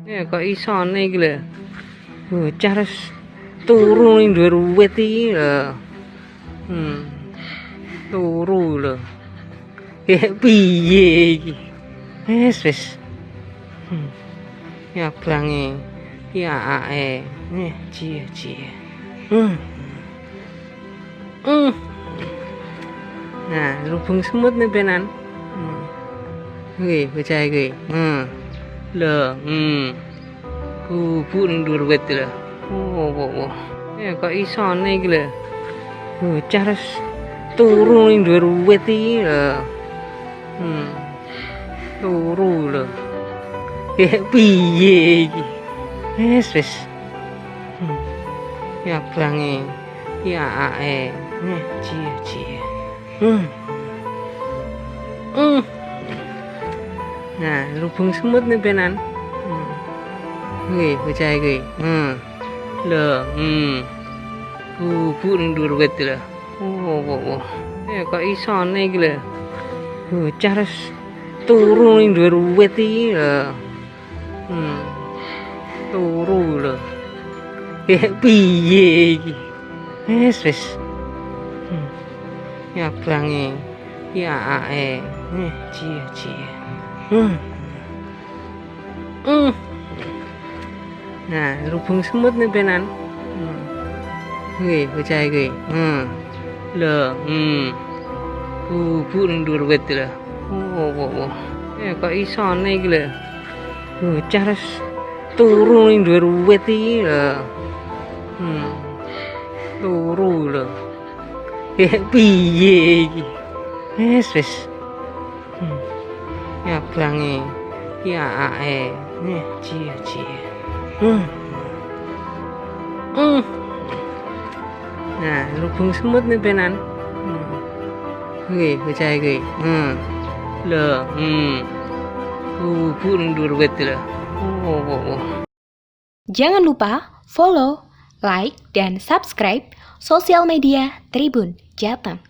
Ya kok isone iki lho. Bocah wis turu ning dhuwur wit iki lho. Turu lho. Piye iki? Wis. Ya bange. Ya ae. Cie. Nah, rubung semut nih benan. Oke, bocah iki. Lho, Bubuk ning dhuwur wit lho. Oh. Ya kok isone iki lho. Bocah wis turu ning dhuwur wit iki lho. Turu lho. Piye iki? Wis. Ya bange. Ya ae. Cie. Nah, rubung semut nih benan. Oke, bocah iki. Lho, Bubuk ning dhuwur wit lho. Oh. Ya kok isone iki lho. Bocah wis turu ning dhuwur wit iki lho. Turu lho. Piye iki? Wis. Ya bange. Ya ae. Cie. Nah, rubung semut nih benan. Oke, bocah iki. Lho, Bubuk ning dhuwur wit lho. Oh. Ya kok isone iki lho. Bocah wis turu ning dhuwur wit iki lho. Turu lho. Piye iki? Wis. Ya bange. Ya ae. Cie. Nah, rubung semut nih benan. Oke, bocah iki. Lho, Bubuk ning dhuwur wit lho. Oh. Jangan lupa follow, like, dan subscribe sosial media Tribun Jateng.